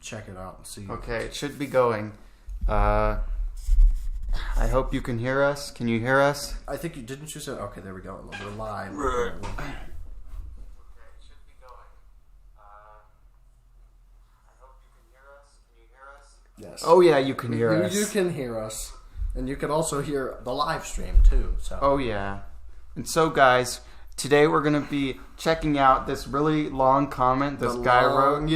check it out and see. Okay, it should be going. I hope you can hear us. Can you hear us? I think you didn't. You say okay. There we go. We're live. Yes. Oh yeah, you can hear us. You can hear us, and you can also hear the live stream too. So. Oh yeah, and so guys, today we're gonna be checking out this really long comment this guy wrote, and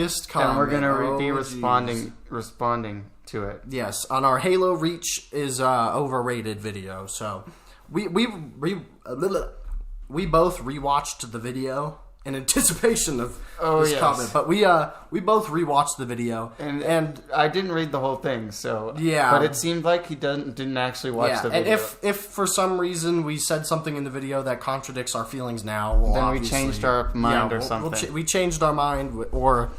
we're gonna be responding to it. Yes, on our Halo Reach is overrated video. So we both rewatched the video in anticipation of this comment, but we both rewatched the video, and I didn't read the whole thing, so yeah. But it seemed like he didn't actually watch the video. And if for some reason we said something in the video that contradicts our feelings now, then we changed our mind or something. We changed our mind, or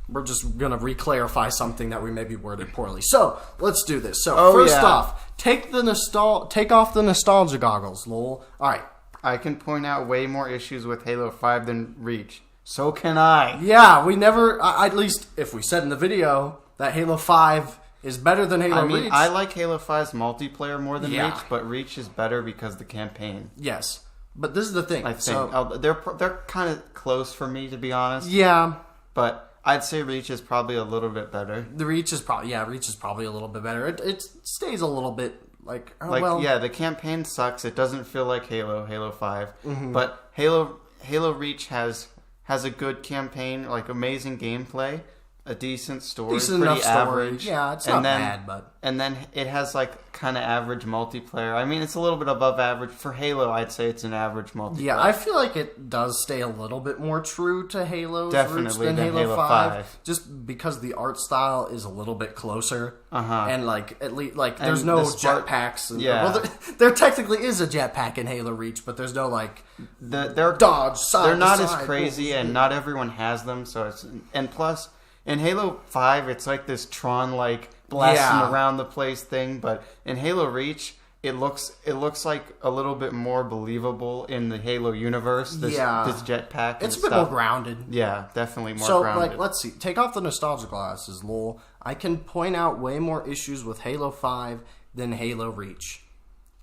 we're just gonna re-clarify something that we maybe worded poorly. So let's do this. So first off, take off the nostalgia goggles, lol. All right. I can point out way more issues with Halo 5 than Reach. So can I. Yeah, we never, at least if we said in the video that Halo 5 is better than Halo Reach. I like Halo 5's multiplayer more than Reach, but Reach is better because of the campaign. Yes, but this is the thing. I think they're kind of close for me, to be honest. Yeah. But I'd say Reach is probably a little bit better. Reach is probably a little bit better. It stays a little bit the campaign sucks. It doesn't feel like Halo 5. Mm-hmm. But Halo Reach has a good campaign, like amazing gameplay, a decent story, pretty average. Yeah, it's not bad, but and then it has like kind of average multiplayer. I mean, it's a little bit above average for Halo. I'd say it's an average multiplayer. Yeah, I feel like it does stay a little bit more true to Halo's roots than Halo 5, just because the art style is a little bit closer. And like at least there's no jetpacks. Well, there technically is a jetpack in Halo Reach, but there's no they're dodge. They're not as crazy, and not everyone has them. So plus. In Halo 5, it's like this Tron blasting around the place thing, but in Halo Reach, it looks like a little bit more believable in the Halo universe. This jetpack. It's a bit more grounded. Yeah, definitely more grounded. So let's see. Take off the nostalgia glasses, lol. I can point out way more issues with Halo 5 than Halo Reach.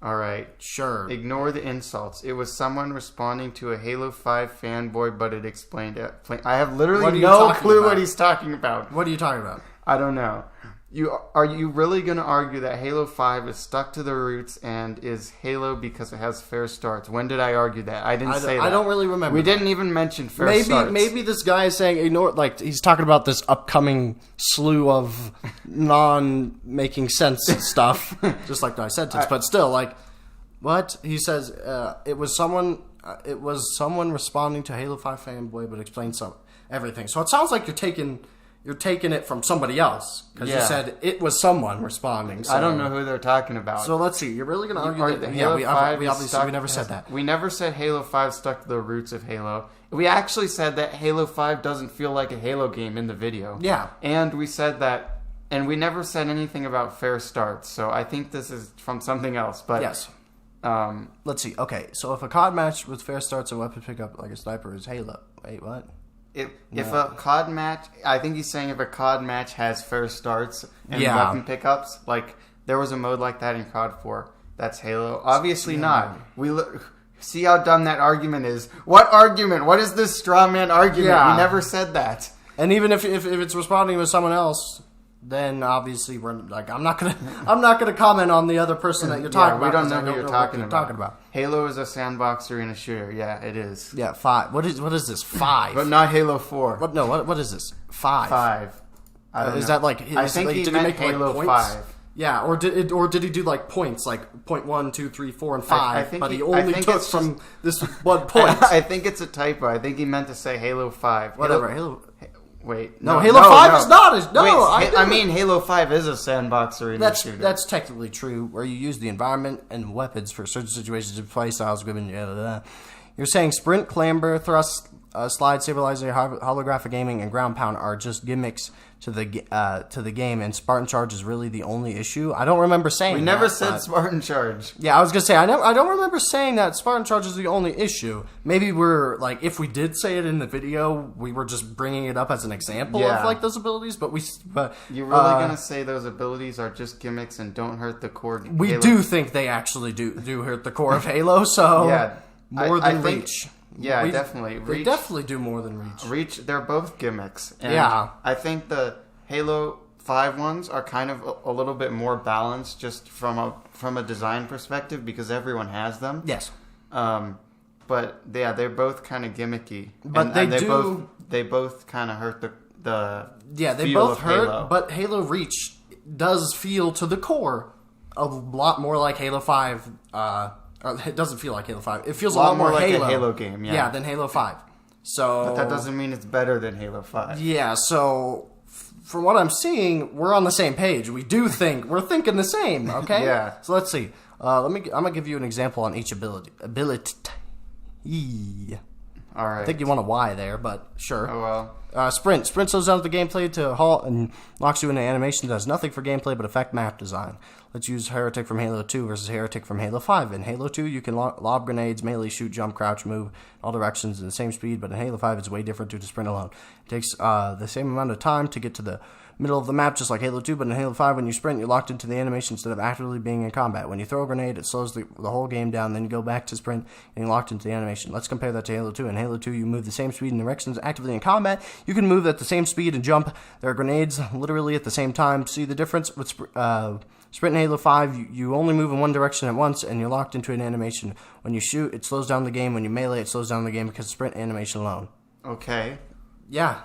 All right. Sure. Ignore the insults. It was someone responding to a Halo 5 fanboy, but it explained it. I have literally no clue what he's talking about. What are you talking about? I don't know. Are you really going to argue that Halo 5 is stuck to the roots and is Halo because it has fair starts? When did I argue that? I didn't say that. I don't really remember. We didn't even mention fair starts. Maybe this guy is saying ignore. He's talking about this upcoming slew of non-making sense stuff, just like my sentence. But still, what he says, it was someone responding to Halo 5 fanboy, but explained everything. So it sounds like you're taking it from somebody else, because you said it was someone responding. So. I don't know who they're talking about. So let's see. You're really going to argue that Halo 5 we obviously never said that. We never said Halo 5 stuck to the roots of Halo. We actually said that Halo 5 doesn't feel like a Halo game in the video. Yeah. And we said that, and we never said anything about fair starts. So I think this is from something else. But yes. Let's see. Okay, so if a COD match with fair starts and weapon pickup like a sniper is Halo. Wait, what? If a COD match, I think he's saying if a COD match has fair starts and weapon pickups, there was a mode like that in COD 4, that's Halo. Obviously not. See how dumb that argument is. What argument? What is this straw man argument? Yeah. We never said that. And even if it's responding with someone else, then obviously we're I'm not gonna comment on the other person that you're talking about. We don't know who you're talking about. Halo is a sandbox arena shooter. Yeah, it is. Yeah, 5. What is this? 5. But not Halo 4. What is this? 5. 5. Is that I think he meant Halo 5. Yeah, or did he do points point 1, 2, 3, 4, and 5? But he only took from this one point. I think it's a typo. I think he meant to say Halo 5. Whatever. Wait. No, Halo 5 is not. I mean, Halo 5 is a sandbox arena shooter. That's technically true, where you use the environment and weapons for certain situations and play styles. You're saying sprint, clamber, thrust, slide, stabilizer, holographic aiming, and ground pound are just gimmicks to the game, and Spartan Charge is really the only issue. I don't remember saying We never said Spartan Charge. Yeah, I was gonna say I don't remember saying that Spartan Charge is the only issue. Maybe we're like, if we did say it in the video, we were just bringing it up as an example of like those abilities. But you're really gonna say those abilities are just gimmicks and don't hurt the core? We Halo? do think they actually do hurt the core of Halo. So yeah, more than Reach. Yeah, definitely. They definitely do more than Reach. Reach, they're both gimmicks. And yeah. I think the Halo 5 ones are kind of a little bit more balanced just from a design perspective because everyone has them. Yes. But yeah, they're both kind of gimmicky. But they both kind of hurt the they feel both of hurt, Halo. but Halo Reach does feel to the core a lot more like Halo 5. It doesn't feel like Halo 5. It feels a lot more like Halo. A Halo game, yeah, than Halo 5. So, but that doesn't mean it's better than Halo 5. Yeah, so from what I'm seeing, we're on the same page. We're thinking the same, okay? Yeah. So let's see. I'm gonna give you an example on each ability. All right. I think you want a Y there, but sure. Oh well. Sprint. Sprint slows down the gameplay to halt and locks you into animation. Does nothing for gameplay but affect map design. Let's use Heretic from Halo 2 versus Heretic from Halo 5. In Halo 2, you can lob grenades, melee, shoot, jump, crouch, move, all directions in the same speed, but in Halo 5, it's way different due to sprint alone. It takes the same amount of time to get to the middle of the map, just like Halo 2, but in Halo 5, when you sprint, you're locked into the animation instead of actively being in combat. When you throw a grenade, it slows the whole game down, then you go back to sprint, and you're locked into the animation. Let's compare that to Halo 2. In Halo 2, you move the same speed and directions actively in combat. You can move at the same speed and jump. There are grenades literally at the same time. See the difference? With Sprint in Halo 5, you only move in one direction at once, and you're locked into an animation. When you shoot, it slows down the game. When you melee, it slows down the game because of sprint animation alone. Okay. Yeah.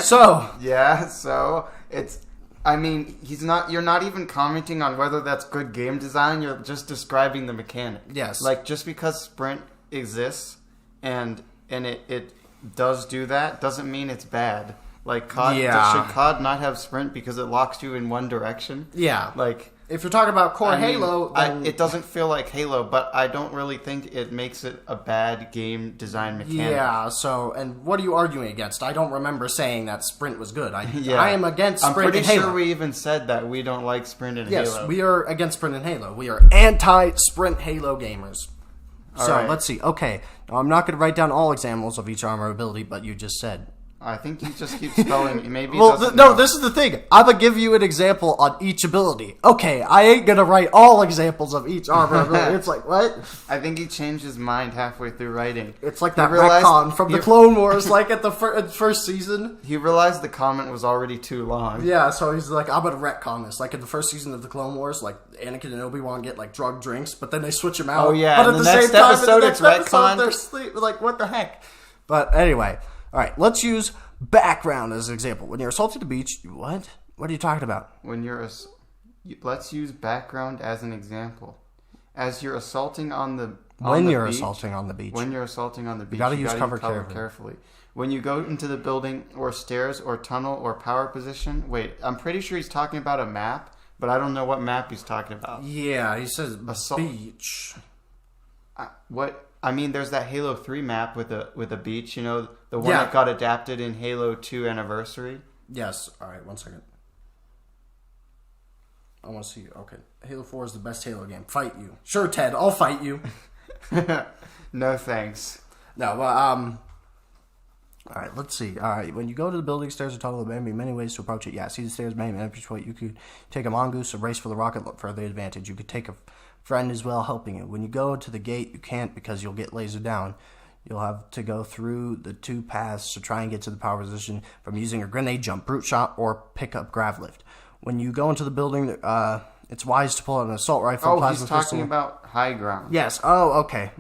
So. Yeah, so it's... I mean, you're not even commenting on whether that's good game design, you're just describing the mechanic. Yes. Like, just because sprint exists and it does do that, doesn't mean it's bad. Like, COD, should COD not have sprint because it locks you in one direction? Yeah. Like... If you're talking about core Halo, then... it doesn't feel like Halo, but I don't really think it makes it a bad game design mechanic. Yeah, so, and what are you arguing against? I don't remember saying that sprint was good. I am against sprint in Halo. I'm pretty sure we even said that we don't like sprint in Halo. Yes, we are against sprint in Halo. We are anti-sprint Halo gamers. So, let's see. Okay, now, I'm not going to write down all examples of each armor ability, but you just said... I think you just keep spelling. Maybe this is the thing. I'm gonna give you an example on each ability. Okay, I ain't gonna write all examples of each armor ability. It's like, what? I think he changed his mind halfway through writing. It's like that retcon from the Clone Wars, like at the first season. He realized the comment was already too long. Yeah, so he's like, I'm gonna retcon this. Like in the first season of the Clone Wars, like Anakin and Obi-Wan get like drug drinks, but then they switch them out. Oh yeah, but at the same time, in the next episode, they're asleep. Like, what the heck? But anyway. All right, let's use background as an example. When you're assaulting the beach, what? What are you talking about? Let's use background as an example. As you're assaulting on the assaulting on the beach. When you're assaulting on the beach, you gotta use cover carefully. When you go into the building or stairs or tunnel or power position, wait, I'm pretty sure he's talking about a map, but I don't know what map he's talking about. Yeah, he says beach. What? I mean, there's that Halo 3 map with a beach, you know, the one that got adapted in Halo 2 Anniversary. Yes. All right, one second. I want to see you. Okay. Halo 4 is the best Halo game. Fight you. Sure, Ted, I'll fight you. No, thanks. No, well, all right, let's see. All right, when you go to the building, stairs or tunnel, there may be many ways to approach it. Yeah, see the stairs, many entry point. You could take a mongoose, a race for the rocket for the advantage. You could take a friend as well helping you. When you go to the gate, you can't because you'll get lasered down. You'll have to go through the two paths to try and get to the power position from using a grenade jump, brute shot, or pick up grav lift. When you go into the building, it's wise to pull out an assault rifle, plasma pistol. Oh, he's talking about high ground. Yes. Oh, okay.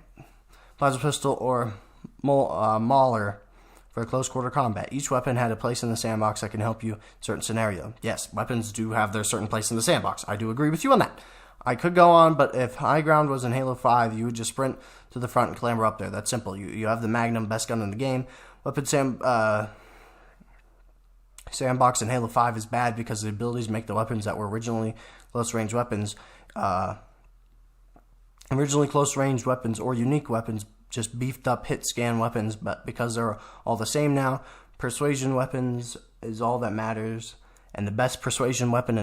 Plasma pistol or mauler for close quarter combat. Each weapon had a place in the sandbox that can help you in a certain scenario. Yes, weapons do have their certain place in the sandbox. I do agree with you on that. I could go on, but if high ground was in Halo 5, you would just sprint to the front and clamber up there. That's simple. You have the Magnum, best gun in the game. Weapon sandbox in Halo 5 is bad because the abilities make the weapons that were originally close-range weapons or unique weapons just beefed up hit scan weapons, but because they're all the same now, persuasion weapons is all that matters, and the best persuasion weapon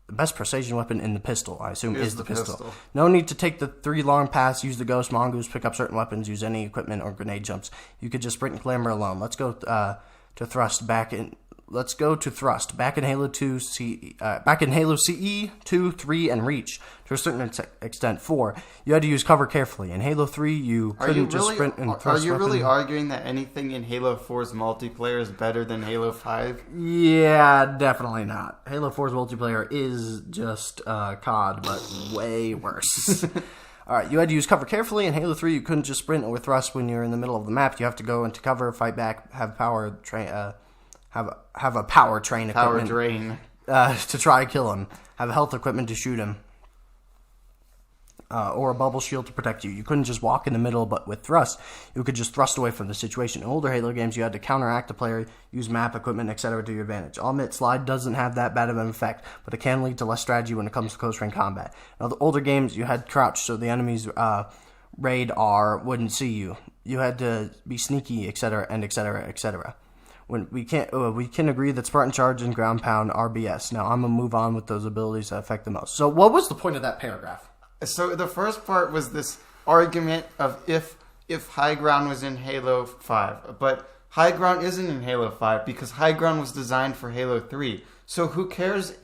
the best precision weapon in the pistol, I assume, is the pistol. No need to take the 3 long paths, use the ghost mongoose, pick up certain weapons, use any equipment or grenade jumps. You could just sprint and clamber alone. Let's go to thrust back in. Let's go to thrust back in Halo 2, back in Halo CE 2, 3, and Reach. To a certain extent, 4. You had to use cover carefully. In Halo 3, you couldn't just sprint and thrust. Are you really arguing that anything in Halo 4's multiplayer is better than Halo 5? Yeah, definitely not. Halo 4's multiplayer is just COD, but way worse. Alright, you had to use cover carefully. In Halo 3, you couldn't just sprint or thrust when you're in the middle of the map. You have to go into cover, fight back, have power have a power drain to try to kill him. Have health equipment to shoot him. Or a bubble shield to protect you. You couldn't just walk in the middle, but with thrust, you could just thrust away from the situation. In older Halo games, you had to counteract the player, use map, equipment, etc. to your advantage. I'll admit, slide doesn't have that bad of an effect, but it can lead to less strategy when it comes to close-range combat. In the older games, you had crouch, so the enemy's radar wouldn't see you. You had to be sneaky, etc., and etc., etc. When we can agree that Spartan Charge and Ground Pound are BS. Now, I'm going to move on with those abilities that affect the most. So, what was the point of that paragraph? So, the first part was this argument of if High Ground was in Halo 5. But High Ground isn't in Halo 5 because High Ground was designed for Halo 3. So, who cares?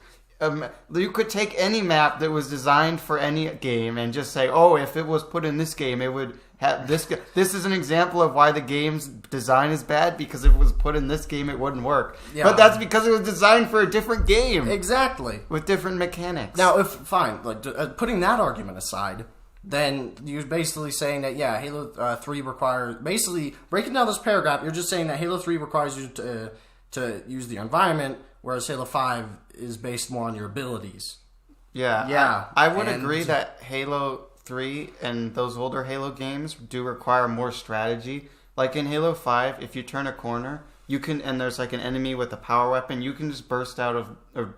You could take any map that was designed for any game and just say, oh, if it was put in this game, it would have this. This is an example of why the game's design is bad, because if it was put in this game, it wouldn't work. Yeah. But that's because it was designed for a different game. Exactly. With different mechanics. Now, putting that argument aside, then you're basically saying that, yeah, Halo 3 requires, basically, breaking down this paragraph, you're just saying that Halo 3 requires you to use the environment, whereas Halo 5 is based more on your abilities. Yeah. Yeah. I would agree that Halo 3 and those older Halo games do require more strategy. Like in Halo 5, if you turn a corner, you can, and there's like an enemy with a power weapon, you can just boost out of the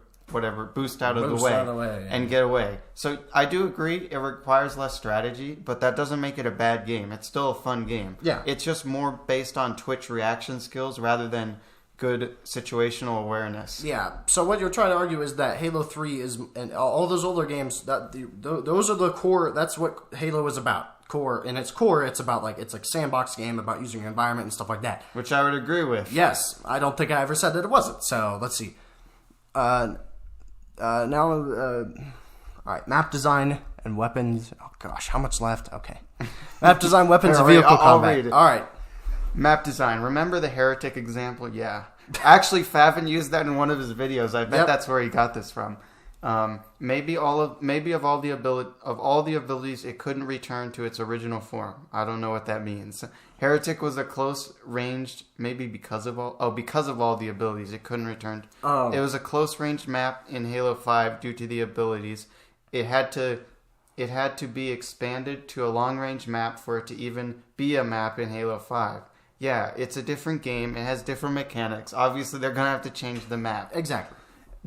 way and get away. So I do agree it requires less strategy, but that doesn't make it a bad game. It's still a fun game. Yeah. It's just more based on Twitch reaction skills rather than good situational awareness. Yeah. So what you're trying to argue is that Halo 3 is, and all those older games, those are the core. That's what Halo is about. In its core, it's about it's like sandbox game about using your environment and stuff like that. Which I would agree with. Yes. I don't think I ever said that it wasn't. So let's see. All right. Map design and weapons. Oh gosh, how much left? Okay. Map design, weapons, and vehicle combat. I'll read it. All right. Map design. Remember the heretic example? Yeah. Actually, Favin used that in one of his videos. I bet that's where he got this from. Maybe of all the abilities, it couldn't return to its original form. I don't know what that means. Heretic was a close ranged, maybe because of all the abilities, it couldn't return. Oh. It was a close ranged map in Halo 5 due to the abilities. It had to be expanded to a long range map for it to even be a map in Halo 5. Yeah, it's a different game. It has different mechanics. Obviously, they're going to have to change the map. Exactly.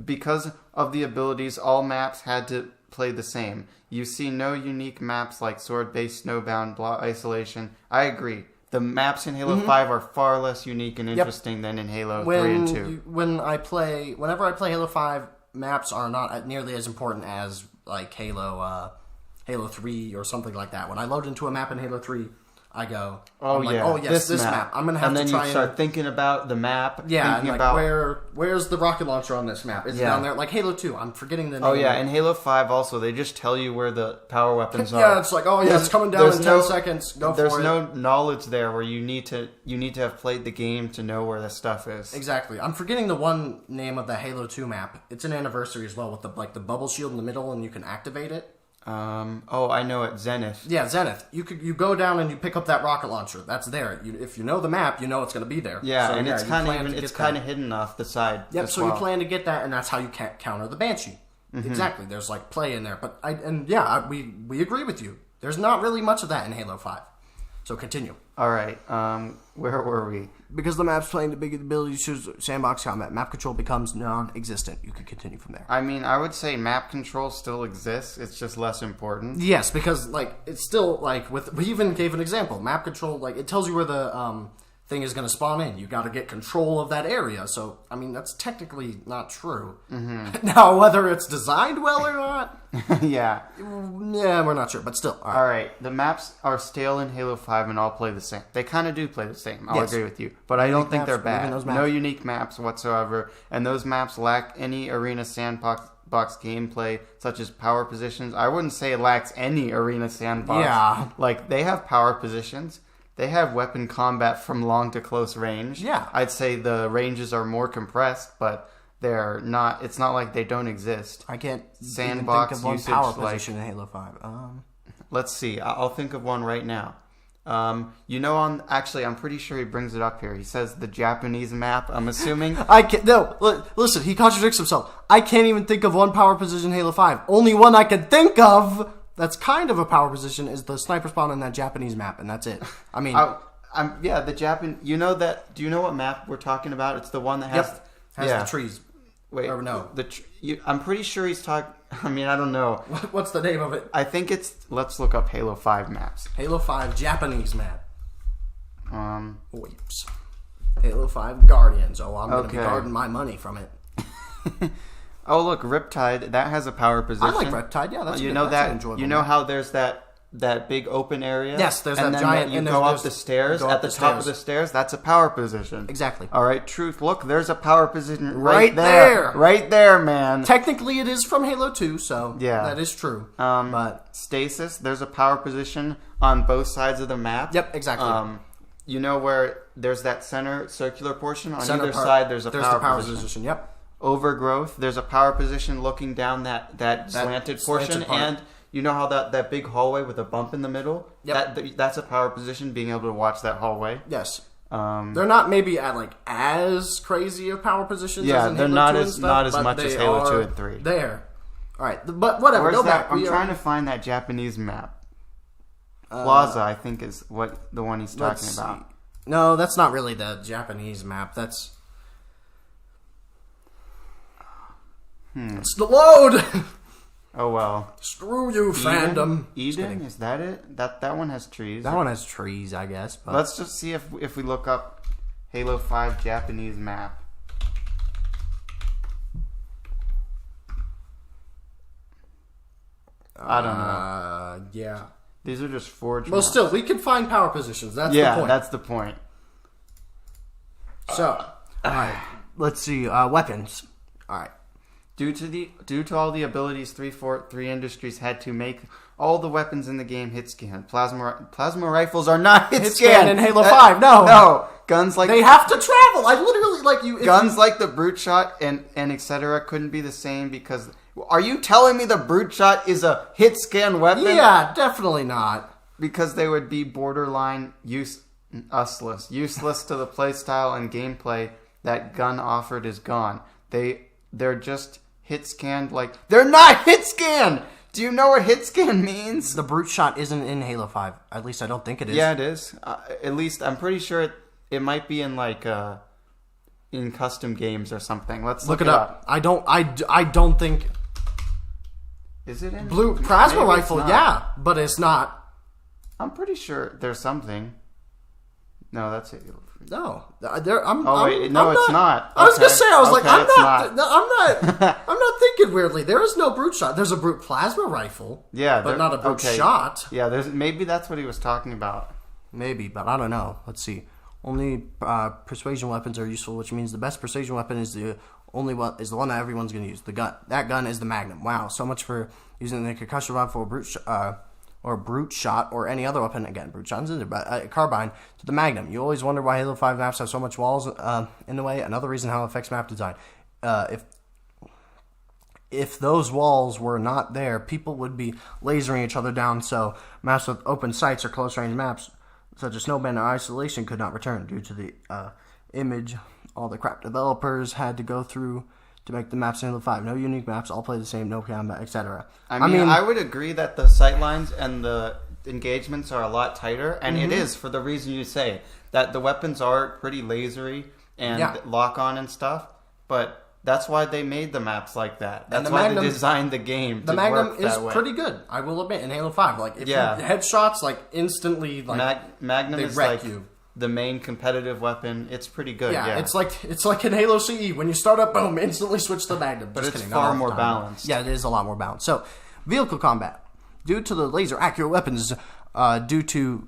Because of the abilities, all maps had to play the same. You see no unique maps like Sword-based Snowbound, Blot Isolation. I agree. The maps in Halo 5 are far less unique and interesting than in Halo 3 and 2. Whenever I play Halo 5, maps are not nearly as important as like Halo 3 or something like that. When I load into a map in Halo 3, I go, this map. I'm going to have to try and then you start thinking about the map. Yeah, and where's the rocket launcher on this map? Is it down there? Like Halo 2, I'm forgetting the name. Oh, yeah, in Halo 5 also, they just tell you where the power weapons are. Yeah, it's like, it's coming down in 10 seconds. Go for it. There's no knowledge there where you need to have played the game to know where the stuff is. Exactly. I'm forgetting the one name of the Halo 2 map. It's an anniversary as well with the bubble shield in the middle and you can activate it. I know it. Zenith. Yeah, Zenith. You go down and you pick up that rocket launcher. That's there. If you know the map, you know it's going to be there. Yeah, so, and it's kind of hidden off the side. Yep. So you plan to get that, and that's how you counter the Banshee. Mm-hmm. Exactly. There's play in there, we agree with you. There's not really much of that in Halo 5. So continue. All right. Where were we? Because the map's playing the big ability to choose sandbox combat, map control becomes non-existent. You can continue from there. I mean, I would say map control still exists. It's just less important. Yes, because like it's still like we even gave an example. Map control, like it tells you where the thing is going to spawn in. You got to get control of that area. So I mean, that's technically not true. Mm-hmm. Now, whether it's designed well or not, yeah, we're not sure. But still, all right. The maps are stale in Halo 5 and all play the same. They kind of do play the same. I'll agree with you, but I don't think they're bad. No unique maps whatsoever, and those maps lack any arena sandbox gameplay, such as power positions. I wouldn't say it lacks any arena sandbox. Yeah, like they have power positions. They have weapon combat from long to close range. Yeah. I'd say the ranges are more compressed, but they're not. It's not like they don't exist. I can't sandbox think of one usage, power position in Halo 5. Let's see. I'll think of one right now. Actually, I'm pretty sure he brings it up here. He says the Japanese map. I'm assuming. Listen, he contradicts himself. I can't even think of one power position in Halo 5. Only one I can think of that's kind of a power position is the sniper spawn in that Japanese map, and that's it. I mean, the Japan. You know that? Do you know what map we're talking about? It's the one that has the trees. Wait, or no? I'm pretty sure he's talking. I mean, I don't know. What's the name of it? I think it's. Let's look up Halo 5 maps. Halo 5 Japanese map. Oops. Halo 5 Guardians. Oh, I'm going to be guarding my money from it. Oh, look, Riptide. That has a power position. I like Riptide. Yeah, that's you good. know that's that. An enjoyable you know map. how there's that big open area. Yes, there's and that then giant. You and go up the stairs. At the top of the stairs, that's a power position. Exactly. All right, Truth. Look, there's a power position right there. Right there, man. Technically, it is from Halo 2, so yeah, that is true. But Stasis, there's a power position on both sides of the map. Yep, exactly. You know where there's that center circular portion on either side. There's a power position. Yep. Overgrowth. There's a power position looking down that slanted portion, and you know how that big hallway with a bump in the middle. Yep. That's a power position. Being able to watch that hallway. Yes. They're not maybe at like as crazy of power positions. Yeah, as in they're Halo not 2 as not as much as Halo 2 and 3. There. All right, but whatever. Where's go that? back. I'm trying to find that Japanese map. Plaza, I think, is what the one he's talking about. No, that's not really the Japanese map. That's it's the load. Oh well. Screw you, fandom. Eden? Is that it? That one has trees. That one has trees, I guess. But let's just see if we look up Halo 5 Japanese map. I don't know. Yeah. These are just forged Well, maps. still, we can find power positions. That's the point. That's the point. So, all right. Let's see. Weapons. All right. Due to all the abilities 343 Industries had to make all the weapons in the game hit scan. Plasma rifles are not hit scan in Halo 5. No. Guns like they have to travel. I literally like you. Guns like the brute shot and etc. couldn't be the same because. Are you telling me the brute shot is a hit scan weapon? Yeah, definitely not. Because they would be borderline useless to the playstyle and gameplay that gun offered is gone. They're just hit scanned like they're not hit scanned. Do you know what hit scan means? The brute shot isn't in Halo 5. At least I don't think it is. Yeah, it is. At least I'm pretty sure it might be in like in custom games or something. Let's look it up. I don't think. Is it in blue plasma rifle? Yeah, but it's not. I'm pretty sure there's something. No, that's it. No, it's not. I was gonna say, I'm not thinking weirdly. There is no brute shot. There's a brute plasma rifle. Yeah, but not a brute shot. Yeah, maybe that's what he was talking about. Maybe, but I don't know. Let's see. Only persuasion weapons are useful, which means the best persuasion weapon is the one that everyone's going to use. The gun. That gun is the Magnum. Wow, so much for using the concussion rifle or brute shot or any other weapon. Again, brute shot is but carbine to the Magnum. You always wonder why Halo 5 maps have so much walls in the way. Another reason how it affects map design. If those walls were not there, people would be lasering each other down. So maps with open sights or close range maps, such as Snowband or Isolation, could not return due to the image all the crap developers had to go through to make the maps in Halo 5. No unique maps, all play the same, no combat, etc. I mean, I would agree that the sightlines and the engagements are a lot tighter, and it is for the reason you say that the weapons are pretty lasery and lock on and stuff, but that's why they made the maps like that. That's why they designed the game. The Magnum is pretty good, I will admit, in Halo 5. Like, if you headshots, like, instantly, like, Magnum they is wreck like you. The main competitive weapon. It's pretty good. Yeah, it's like in Halo CE. When you start up, boom, instantly switch to Magnum. But it's far more balanced. Yeah, it is a lot more balanced. So, vehicle combat. Due to the laser accurate weapons, due to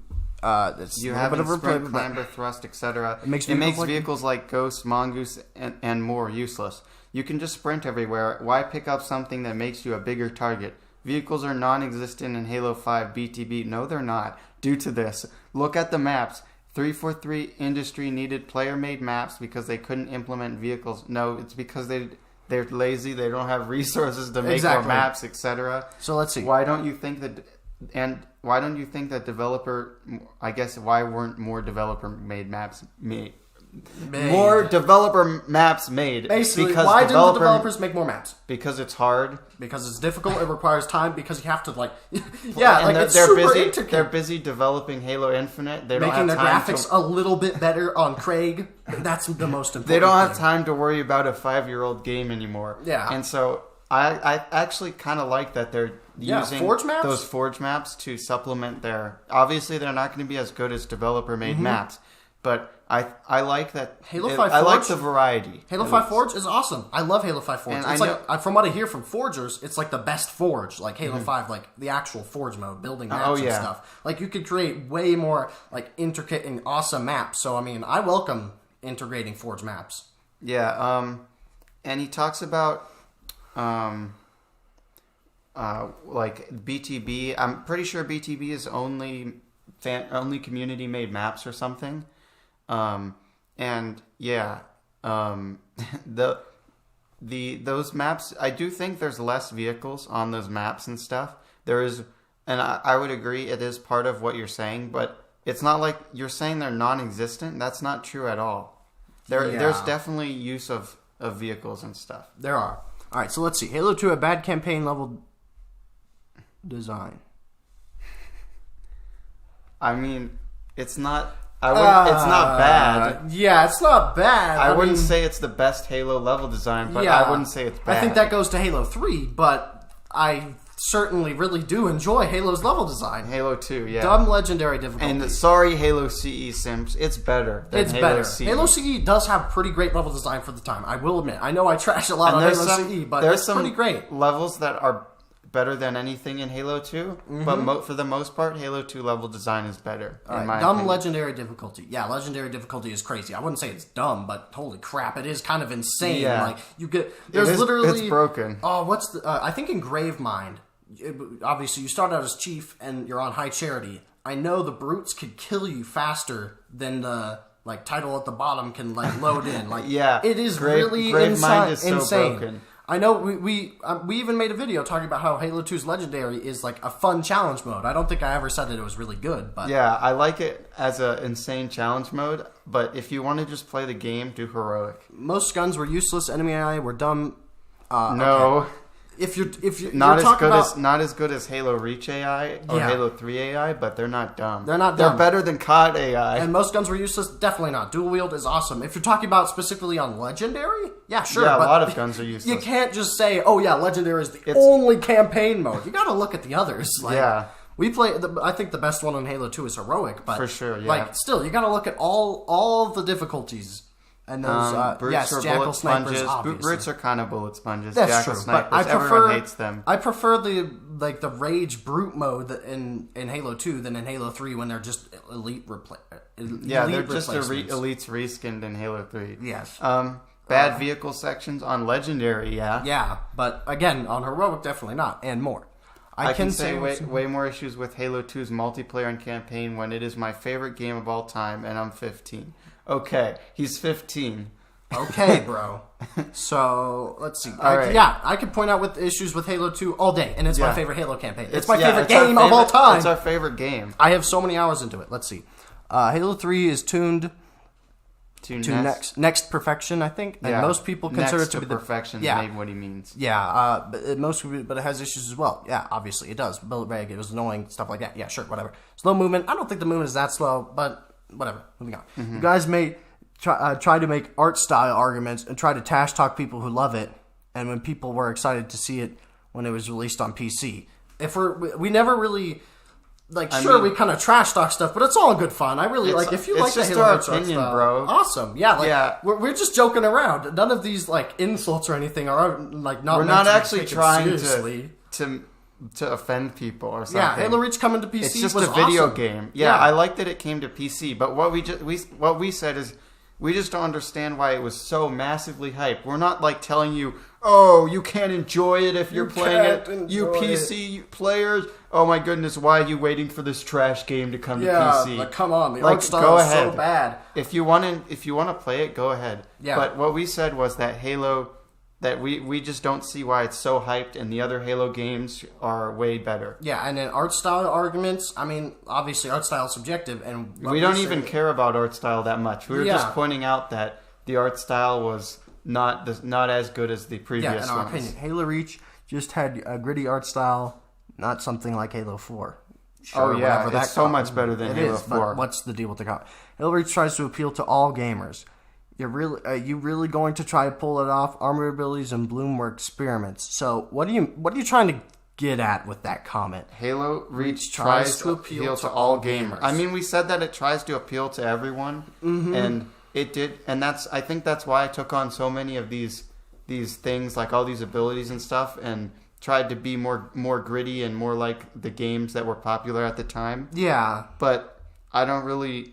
you have sprint, clamber, thrust, etc. It makes vehicles like Ghost, Mongoose, and more useless. You can just sprint everywhere. Why pick up something that makes you a bigger target? Vehicles are non-existent in Halo 5 BTB. No, they're not. Due to this, look at the maps. 343 Industry needed player-made maps because they couldn't implement vehicles. No, it's because they're lazy. They don't have resources to make more maps, etc. So let's see. Why don't you think that developer? I guess why weren't more developer-made maps made? More developer maps made. Basically, because why didn't the developers make more maps? Because it's hard. Because it's difficult. It requires time. Because you have to it's super intricate. They're busy developing Halo Infinite. They making the graphics a little bit better on Craig. That's the most important. They don't have time to worry about a 5-year-old game anymore. Yeah, and so I actually kind of like that they're using those Forge maps to supplement their. Obviously, they're not going to be as good as developer-made maps, but I like that. Halo 5 Forge, I like the variety. Halo 5 Forge is awesome. I love Halo 5 Forge. It's from what I hear from forgers, it's like the best Forge. Like Halo 5, like the actual Forge mode, building maps and stuff. Like you could create way more like intricate and awesome maps. So I mean, I welcome integrating Forge maps. Yeah. And he talks about like BTB. I'm pretty sure BTB is only community made maps or something. Those maps, I do think there's less vehicles on those maps and stuff. There is, and I would agree it is part of what you're saying, but it's not like you're saying they're non-existent. That's not true at all. There's definitely use of vehicles and stuff. There are. All right, so let's see. Halo 2, a bad campaign level design. I mean, it's not. It's not bad. Yeah, it's not bad. I wouldn't say it's the best Halo level design, but I wouldn't say it's bad. I think that goes to Halo 3, but I certainly really do enjoy Halo's level design. Halo 2, yeah. Dumb legendary difficulty. And sorry, Halo CE Sims, it's better than Halo CE. Halo CE does have pretty great level design for the time, I will admit. I know I trash a lot on Halo CE, but it's pretty great. Levels that are better than anything in Halo 2, but for the most part, Halo 2 level design is better. Dumb opinion. Legendary difficulty. Yeah, legendary difficulty is crazy. I wouldn't say it's dumb, but holy crap, it is kind of insane. Yeah. Like you get, it's broken. Oh, what's the? I think in Gravemind, obviously you start out as Chief and you're on High Charity. I know the brutes could kill you faster than the title at the bottom can load in. It is really Gravemind is insane. Broken. I know we even made a video talking about how Halo 2's Legendary is like a fun challenge mode. I don't think I ever said that it was really good, but yeah, I like it as an insane challenge mode. But if you want to just play the game, do heroic. Most guns were useless. Enemy AI were dumb. No. Okay. If you're not as good as Halo Reach AI or Halo 3 AI, but they're not dumb. They're not dumb. They're better than COD AI. And most guns were useless. Definitely not. Dual wield is awesome. If you're talking about specifically on Legendary, yeah, sure. Yeah, a lot of guns are useless. You can't just say, "Oh yeah, Legendary is the only campaign mode." You got to look at the others. We play. I think the best one on Halo 2 is heroic, but for sure, yeah. Still, you got to look at all the difficulties. And those, brutes are Jackal bullet sponges. Snipers, brutes are kind of bullet sponges. That's Jackal true, snipers, but everyone hates them. I prefer the rage brute mode in Halo 2 than in Halo 3 when they're just elite they're just elites reskinned in Halo 3. Yes. Bad vehicle sections on Legendary, Yeah, but again, on Heroic, definitely not, and more. I can say way more issues with Halo 2's multiplayer and campaign when it is my favorite game of all time, and I'm 15. Okay, he's 15. Okay, bro. So, let's see. Right. Yeah, I could point out with issues with Halo 2 all day, and it's my favorite Halo campaign. It's my favorite game of all time. It's our favorite game. I have so many hours into it. Let's see. Halo 3 is tuned to next perfection, I think. And most people consider it to be perfection. Maybe what he means. Yeah, but it has issues as well. Yeah, obviously it does. Build reg, it was annoying, stuff like that. Yeah, sure, whatever. Slow movement. I don't think the movement is that slow, but whatever. Moving on. You guys may try to make art style arguments and try to trash talk people who love it, and when people were excited to see it when it was released on PC. We never really. We kind of trash talk stuff, but it's all good fun. I really like if you like the Halo Reach opinion, style, bro. Awesome, yeah, we're just joking around. None of these insults or anything are not. We're not actually trying to offend people or something. Yeah, Halo Reach coming to PC. It's just was a video awesome. game. Yeah, I like that it came to PC, but what we said is we just don't understand why it was so massively hyped. We're not telling you, oh, you can't enjoy it if you're playing it. You PC players. Oh my goodness, why are you waiting for this trash game to come to PC? Yeah, come on, the art style is so bad. If you want to play it, go ahead. Yeah. But what we said was that Halo, that we just don't see why it's so hyped, and the other Halo games are way better. Yeah, and then art style arguments. I mean, obviously art style is subjective, and we don't even care about art style that much. We were just pointing out that the art style was not as good as the previous ones. Yeah, in our opinion, Halo Reach just had a gritty art style. Not something like Halo 4. Sure, it's so much better than Halo 4. But what's the deal with the comment? Halo Reach tries to appeal to all gamers. Are you really going to try to pull it off? Armor abilities and Bloom were experiments. So what are you trying to get at with that comment? Halo Reach tries to appeal to all gamers. I mean, we said that it tries to appeal to everyone, and it did. And I think that's why I took on so many of these things, like all these abilities and stuff, and tried to be more gritty and more like the games that were popular at the time. Yeah. But I don't really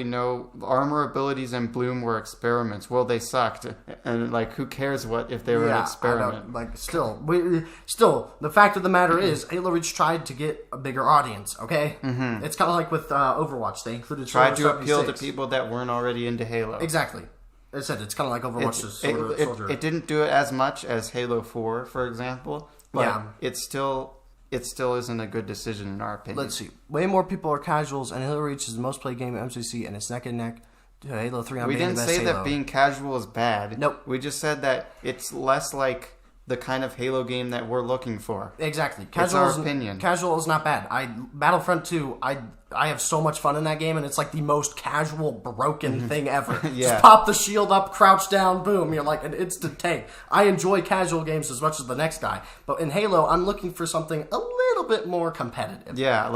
know. Armor abilities and Bloom were experiments. Well, they sucked. And who cares if they were an experiment? Still, the fact of the matter is Halo Reach tried to get a bigger audience, okay? Mm-hmm. It's kind of like with Overwatch. They included tried to appeal to people that weren't already into Halo. Exactly. I said it's kind of like Overwatch. It didn't do it as much as Halo 4, for example, but it still isn't a good decision in our opinion. Let's see. Way more people are casuals, and Halo Reach is the most played game at MCC, and it's neck and neck to Halo 3 on being the best Halo. We didn't say that being casual is bad. Nope. We just said that it's less like the kind of Halo game that we're looking for. Exactly. It's our opinion. Casual is not bad. Battlefront 2, I have so much fun in that game, and it's like the most casual, broken thing ever. Just pop the shield up, crouch down, boom. You're like an instant tank. I enjoy casual games as much as the next guy. But in Halo, I'm looking for something a little bit more competitive. Yeah,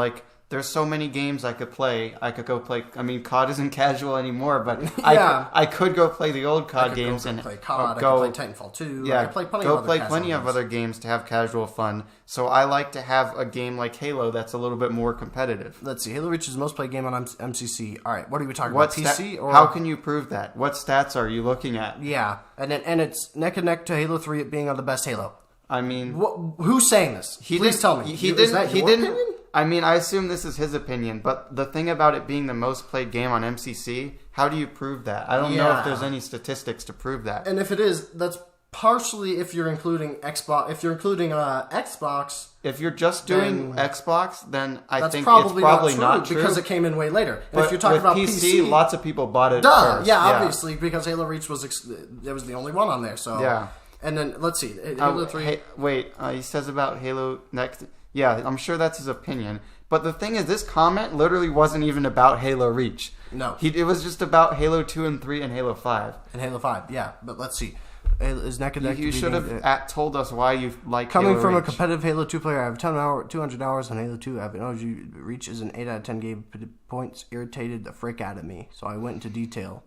there's so many games I could play. I could go play. I mean, COD isn't casual anymore, but I could go play the old COD games and play COD. I could play Titanfall 2. Yeah, I could play plenty of other games to have casual fun. So I like to have a game like Halo that's a little bit more competitive. Let's see. Halo Reach is the most played game on MCC. All right, what are we talking about? PC or how can you prove that? What stats are you looking at? Yeah, and it's neck and neck to Halo 3 being on the best Halo. I mean, who's saying this? Please tell me. Is that your opinion? I mean, I assume this is his opinion, but the thing about it being the most played game on MCC, how do you prove that? I don't know if there's any statistics to prove that. And if it is, that's partially if you're including Xbox. If you're including Xbox, if you're just doing Xbox, then I think it's probably not true because it came in way later. And but if you're talking about PC, lots of people bought it. First. Yeah, obviously because Halo Reach was the only one on there. So yeah. And then let's see, Halo 3. He says about Halo next. Yeah, I'm sure that's his opinion. But the thing is, this comment literally wasn't even about Halo Reach. No. It was just about Halo 2 and 3 and Halo 5. And Halo 5, yeah. But let's see. Is neck and neck. You should have told us why you like Coming Halo from Reach. A competitive Halo 2 player, I have 200 hours on Halo 2. I have an OG Reach is an 8 out of 10 game points. Irritated the frick out of me. So I went into detail.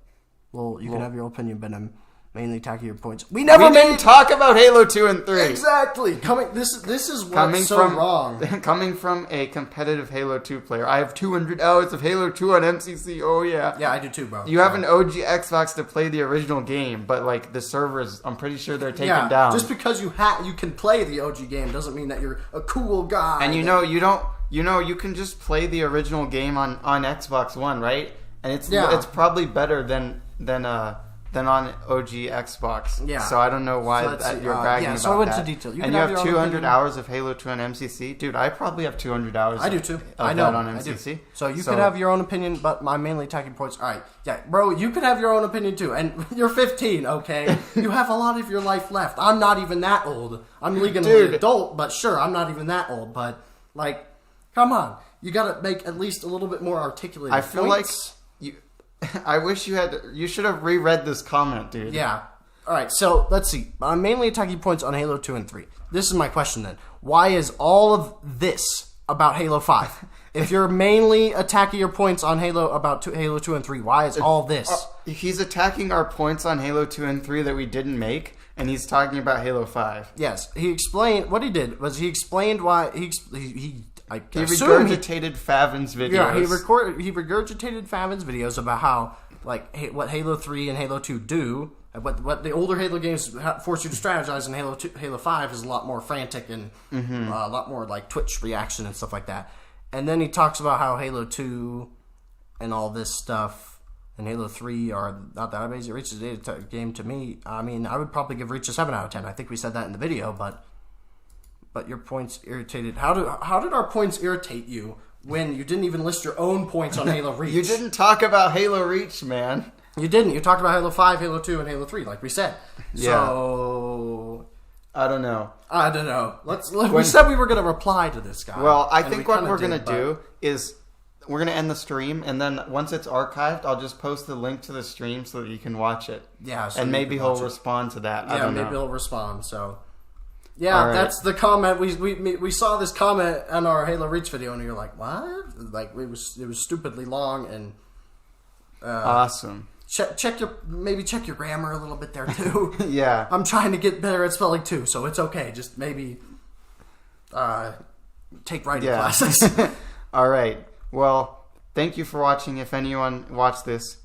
Well, you can have your opinion, but I'm mainly attacking your points. We didn't talk about Halo 2 and 3. Exactly. This is what's so wrong. Coming from a competitive Halo 2 player, I have 200 hours of Halo 2 on MCC. Oh yeah. Yeah, I do too, bro. You have an OG Xbox to play the original game, but the servers, I'm pretty sure they're taken down. Just because you can play the OG game doesn't mean that you're a cool guy. And you can just play the original game on Xbox One, right? And it's probably better than than on OG Xbox. Yeah. So I don't know why So that you're bragging about that. so I went to detail. And you have 200 hours of Halo 2 on MCC? Dude, I probably have 200 hours I do too. of I know. that on MCC. I do. So you could have your own opinion, but my mainly talking points... All right. Yeah, bro, you could have your own opinion too. And you're 15, okay? You have a lot of your life left. I'm not even that old. I'm legally an adult, but sure, I'm not even that old. But, like, come on. You got to make at least a little bit more articulated I feel points. like... I wish you should have reread this comment, dude. Yeah. All right, so let's see. I'm mainly attacking points on Halo 2 and 3. This is my question then. Why is all of this about Halo 5? If you're mainly attacking your points on Halo 2 and 3, why is all this? He's attacking our points on Halo 2 and 3 that we didn't make, and he's talking about Halo 5. Yes, he explained what he did was he explained why he regurgitated Favin's videos. Yeah, he regurgitated Favin's videos about how what Halo 3 and Halo 2 do. What the older Halo games force you to strategize, and Halo 5 is a lot more frantic and a lot more like Twitch reaction and stuff like that. And then he talks about how Halo 2 and all this stuff and Halo 3 are not that amazing. Reach is a game to me. I mean, I would probably give Reach a 7 out of 10. I think we said that in the video, but your points irritated. How did our points irritate you when you didn't even list your own points on Halo Reach? You didn't talk about Halo Reach, man. You didn't. You talked about Halo 5, Halo 2, and Halo 3, like we said. Yeah. So I don't know. We said we were going to reply to this guy. Well, I think what we're going to do is we're going to end the stream, and then once it's archived, I'll just post the link to the stream so that you can watch it. Yeah. So and maybe he'll respond to that. Yeah, I don't know. maybe he'll respond. So yeah, that's the comment. We saw this comment on our Halo Reach video, and you're like, what? Like it was stupidly long and awesome. Check your grammar a little bit there too. Yeah, I'm trying to get better at spelling too, so it's okay. Just maybe take writing classes. All right. Well, thank you for watching. If anyone watched this,